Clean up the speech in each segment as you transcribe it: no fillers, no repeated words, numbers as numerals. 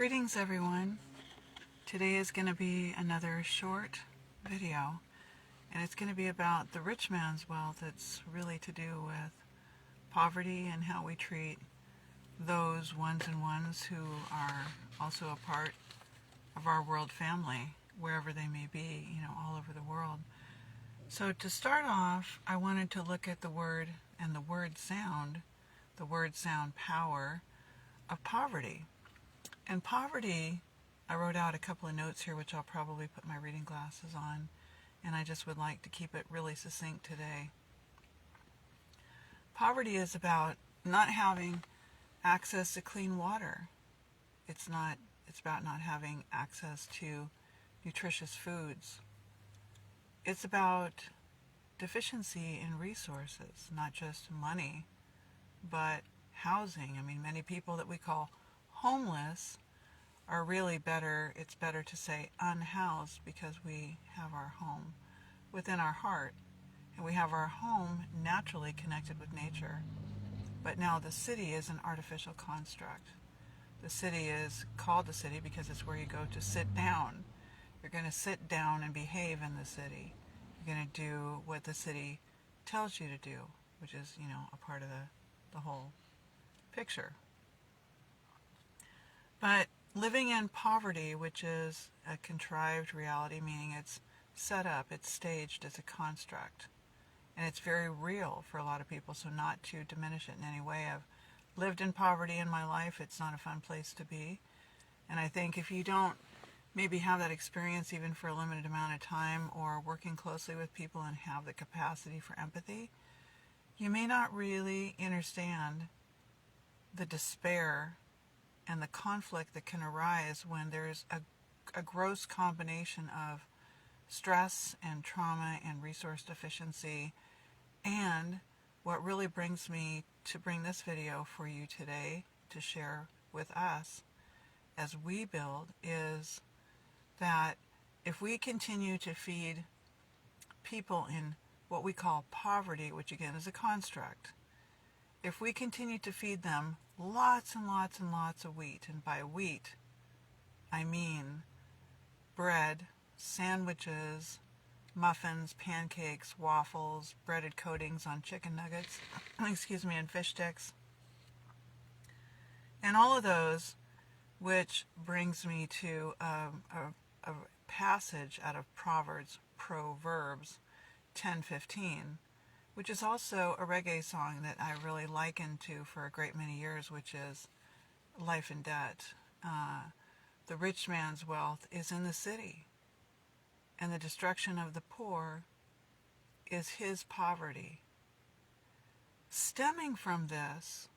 Greetings everyone. Today is going to be another short video, and it's going to be about the rich man's wealth. It's really to do with poverty and how we treat those ones who are also a part of our world family, wherever they may be, all over the world. So to start off, I wanted to look at the word and the word sound power of poverty. And poverty, I wrote out a couple of notes here, which I'll probably put my reading glasses on, and I just would like to keep it really succinct today. Poverty is about not having access to clean water. It's about not having access to nutritious foods. It's about deficiency in resources, not just money, but housing. Many people that we call homeless are really better, it's better to say unhoused, because we have our home within our heart, and we have our home naturally connected with nature. But now the city is an artificial construct. The city is called the city because it's where you go to sit down. You're going to sit down and behave in the city. You're going to do what the city tells you to do, which is, a part of the whole picture. But living in poverty, which is a contrived reality, meaning it's set up, it's staged as a construct, and it's very real for a lot of people, so not to diminish it in any way. I've lived in poverty in my life. It's not a fun place to be, and I think if you don't maybe have that experience even for a limited amount of time, or working closely with people and have the capacity for empathy, you may not really understand the despair and the conflict that can arise when there's a gross combination of stress and trauma and resource deficiency. And what really brings me to bring this video for you today to share with us as we build is that if we continue to feed people in what we call poverty, which again is a construct, if we continue to feed them lots and lots and lots of wheat, and by wheat I mean bread, sandwiches, muffins, pancakes, waffles, breaded coatings on chicken nuggets, and fish sticks, and all of those, which brings me to a passage out of Proverbs 10:15, which is also a reggae song that I really likened to for a great many years, which is Life and Debt. The rich man's wealth is in the city, and the destruction of the poor is his poverty. Stemming from this,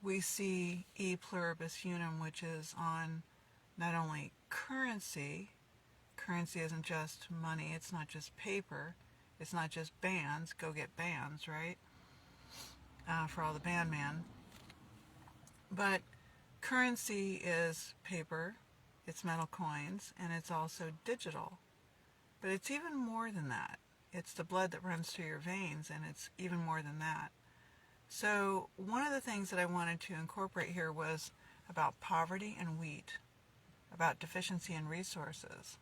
we see e pluribus unum, which is on not only currency. Currency isn't just money, it's not just paper, it's not just bands, go get bands, right? For all the bandman. But currency is paper, it's metal coins, and it's also digital. But it's even more than that. It's the blood that runs through your veins, and it's even more than that. So one of the things that I wanted to incorporate here was about poverty and wheat, about deficiency in resources.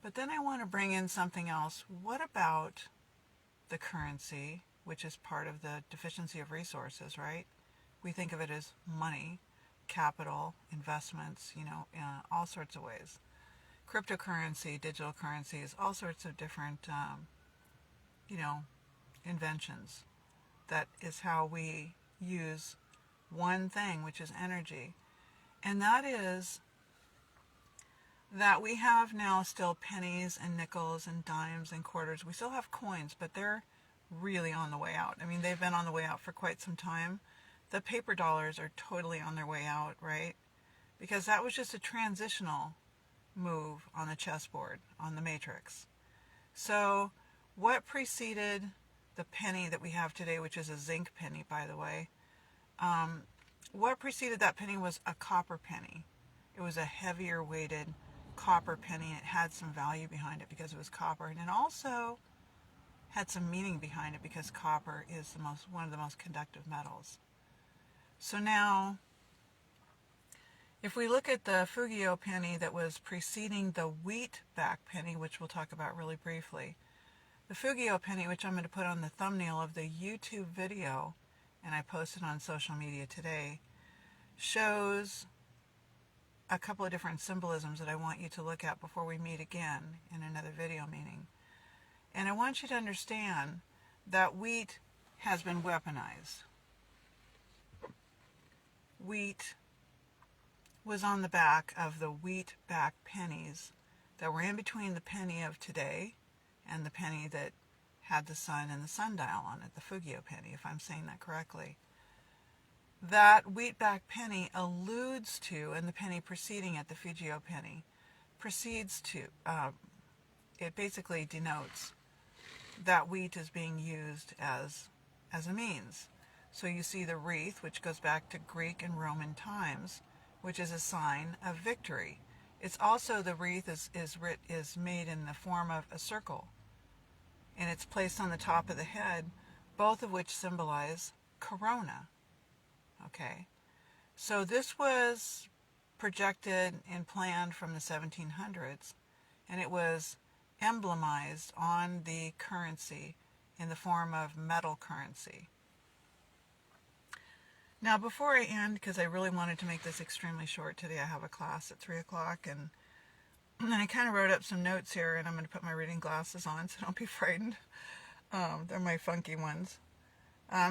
But then I want to bring in something else. What about the currency, which is part of the deficiency of resources, right? We think of it as money, capital, investments, all sorts of ways. Cryptocurrency, digital currencies, all sorts of different, inventions. That is how we use one thing, which is energy. And that is that we have now still pennies and nickels and dimes and quarters. We still have coins, but they're really on the way out. They've been on the way out for quite some time. The paper dollars are totally on their way out, right? Because that was just a transitional move on the chessboard, on the matrix. So what preceded the penny that we have today, which is a zinc penny, by the way, what preceded that penny was a copper penny. It was a heavier weighted copper penny. It had some value behind it because it was copper, and it also had some meaning behind it because copper is one of the most conductive metals. So now If we look at the Fugio penny that was preceding the wheat back penny, which we'll talk about really briefly, the Fugio penny, which I'm going to put on the thumbnail of the YouTube video, and I posted on social media today, shows a couple of different symbolisms that I want you to look at before we meet again in another video meeting. And I want you to understand that wheat has been weaponized. Wheat was on the back of the wheat back pennies that were in between the penny of today and the penny that had the sun and the sundial on it, the Fugio penny, if I'm saying that correctly. That wheat back penny alludes to, and the penny preceding it, the Fugio penny, proceeds to, it basically denotes that wheat is being used as a means. So you see the wreath, which goes back to Greek and Roman times, which is a sign of victory. It's also, the wreath is made in the form of a circle, and it's placed on the top of the head, both of which symbolize corona. Okay, so this was projected and planned from the 1700s, and it was emblemized on the currency in the form of metal currency. Now, before I end, because I really wanted to make this extremely short today, I have a class at 3 o'clock, and I kind of wrote up some notes here, and I'm going to put my reading glasses on, so don't be frightened. They're my funky ones.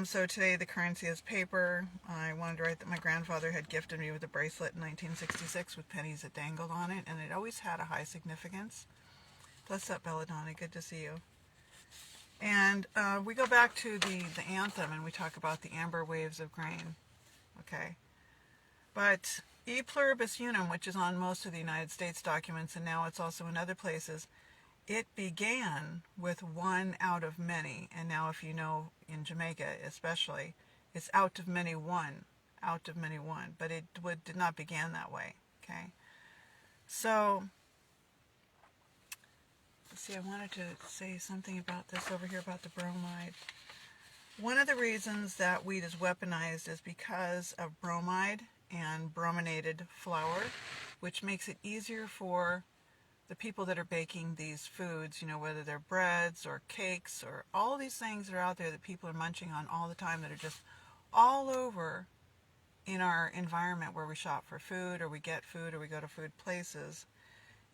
So today the currency is paper. I wanted to write that my grandfather had gifted me with a bracelet in 1966 with pennies that dangled on it, and it always had a high significance. Bless up, Belladonna. Good to see you. And we go back to the anthem, and we talk about the amber waves of grain. Okay, but E pluribus unum, which is on most of the United States documents, and now it's also in other places, it began with one out of many. And now, if you know, in Jamaica especially, it's out of many one, but it did not begin that way. Okay, so let's see, I wanted to say something about this over here about the bromide. One of the reasons that wheat is weaponized is because of bromide and brominated flour, which makes it easier for the people that are baking these foods, you know, whether they're breads or cakes or all these things that are out there that people are munching on all the time, that are just all over in our environment where we shop for food, or we get food, or we go to food places.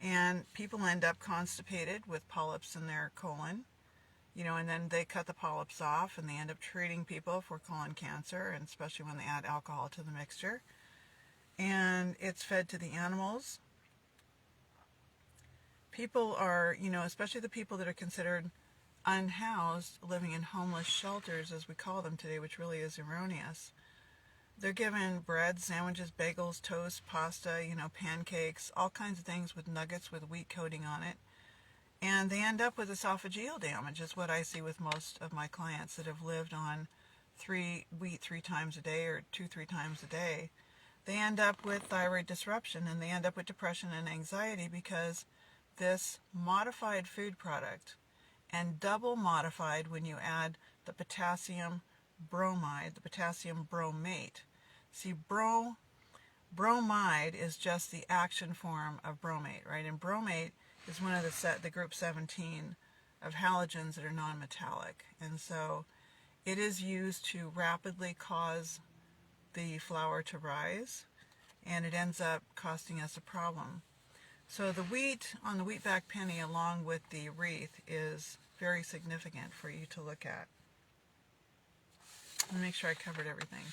And people end up constipated with polyps in their colon, you know, and then they cut the polyps off, and they end up treating people for colon cancer, and especially when they add alcohol to the mixture. And it's fed to the animals. People are, you know, especially the people that are considered unhoused, living in homeless shelters, as we call them today, which really is erroneous. They're given bread, sandwiches, bagels, toast, pasta, you know, pancakes, all kinds of things with nuggets with wheat coating on it. And they end up with esophageal damage, is what I see with most of my clients that have lived on wheat 3 times a day or 2-3 times a day. They end up with thyroid disruption, and they end up with depression and anxiety because this modified food product, and double modified when you add the potassium bromide, the potassium bromate. See, bromide is just the action form of bromate, right? And bromate is one of the group 17 of halogens that are non-metallic. And so it is used to rapidly cause the flour to rise, and it ends up costing us a problem. So the wheat on the wheatback penny, along with the wreath, is very significant for you to look at. Let me make sure I covered everything.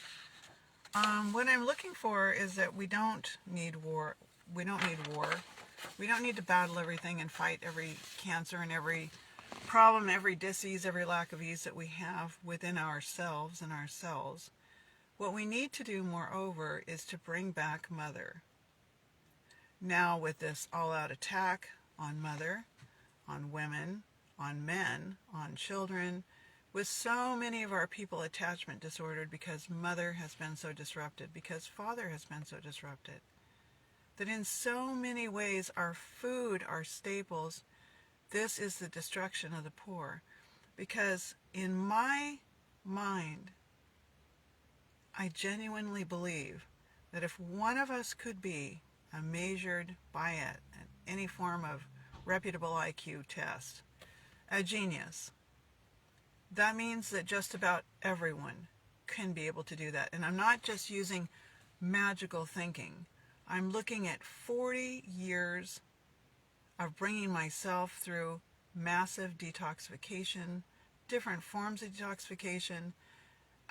What I'm looking for is that we don't need war. We don't need war. We don't need to battle everything and fight every cancer and every problem, every disease, every lack of ease that we have within ourselves and our cells. What we need to do, moreover, is to bring back Mother. Now, with this all-out attack on Mother, on women, on men, on children, with so many of our people attachment disordered because Mother has been so disrupted, because Father has been so disrupted, that in so many ways our food, our staples, this is the destruction of the poor. Because in my mind, I genuinely believe that if one of us could be measured by it, any form of reputable IQ test, a genius, that means that just about everyone can be able to do that. And I'm not just using magical thinking. I'm looking at 40 years of bringing myself through massive detoxification, different forms of detoxification,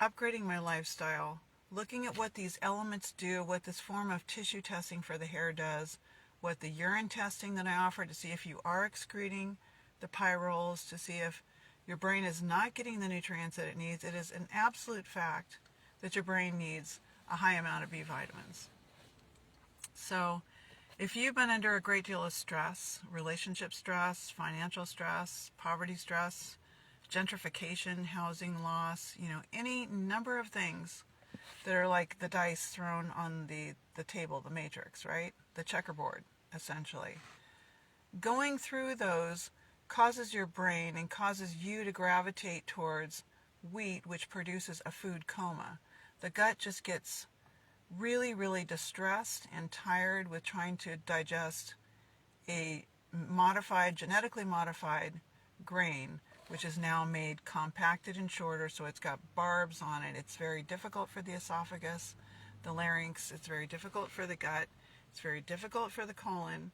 upgrading my lifestyle, looking at what these elements do, what this form of tissue testing for the hair does, what the urine testing that I offer to see if you are excreting the pyrroles, to see if your brain is not getting the nutrients that it needs. It is an absolute fact that your brain needs a high amount of B vitamins. So if you've been under a great deal of stress, relationship stress, financial stress, poverty stress, gentrification, housing loss, any number of things that are like the dice thrown on the table, the matrix, right? The checkerboard, essentially. Going through those causes your brain and causes you to gravitate towards wheat, which produces a food coma. The gut just gets really, really distressed and tired with trying to digest a genetically modified grain, which is now made compacted and shorter, so it's got barbs on it. It's very difficult for the esophagus, the larynx. It's very difficult for the gut. It's very difficult for the colon.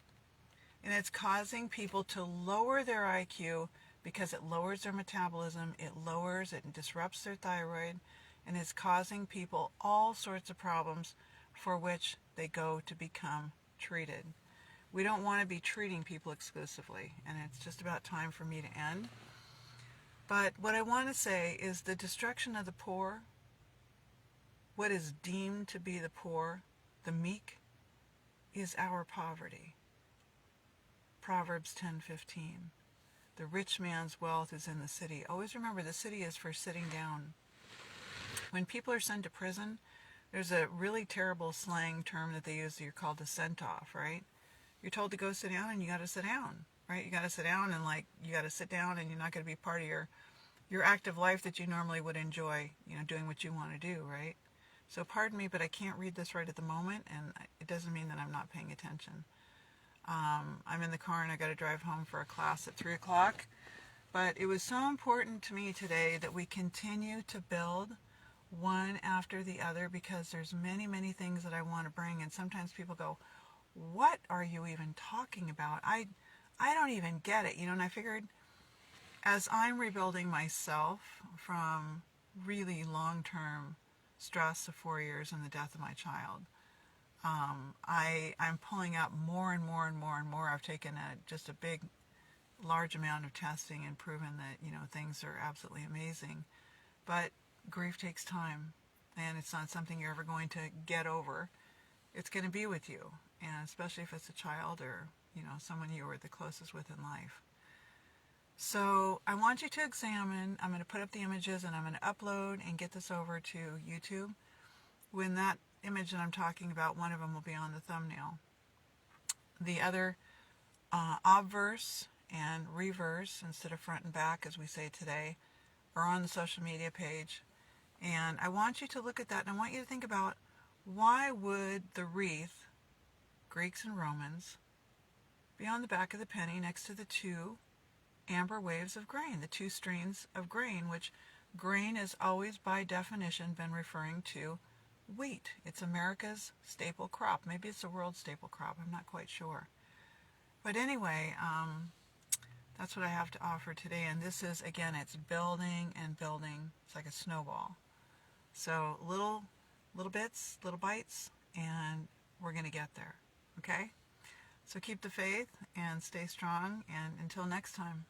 And it's causing people to lower their IQ because it lowers their metabolism, it disrupts their thyroid, and it's causing people all sorts of problems for which they go to become treated. We don't want to be treating people exclusively, and it's just about time for me to end. But what I want to say is the destruction of the poor, what is deemed to be the poor, the meek, is our poverty. Proverbs 10:15. The rich man's wealth is in the city. Always remember, the city is for sitting down. When people are sent to prison, there's a really terrible slang term that they use. You're called a sent-off, right? You're told to go sit down, and you got to sit down, right? You got to sit down, and you got to sit down, and you're not going to be part of your active life that you normally would enjoy, doing what you want to do, right? So pardon me, but I can't read this right at the moment, and it doesn't mean that I'm not paying attention. I'm in the car and I got to drive home for a class at 3 o'clock. But it was so important to me today that we continue to build one after the other, because there's many, many things that I want to bring. And sometimes people go, what are you even talking about? I don't even get it. And I figured, as I'm rebuilding myself from really long-term stress of 4 years and the death of my child, I'm pulling out more and more and more and more. I've taken just a large amount of testing and proven that, things are absolutely amazing. But grief takes time, and it's not something you're ever going to get over. It's going to be with you, and especially if it's a child or, someone you were the closest with in life. So I want you to examine. I'm going to put up the images, and I'm going to upload and get this over to YouTube. When that image that I'm talking about, one of them will be on the thumbnail. The other, obverse and reverse, instead of front and back, as we say today, are on the social media page. And I want you to look at that, and I want you to think about, why would the wreath, Greeks and Romans, be on the back of the penny next to the two amber waves of grain, the two streams of grain, which grain has always by definition been referring to wheat. It's America's staple crop. Maybe it's the world's staple crop. I'm not quite sure. But anyway, that's what I have to offer today. And this is, again, it's building and building. It's like a snowball. So little bits, little bites, and we're going to get there. Okay? So keep the faith and stay strong. And until next time.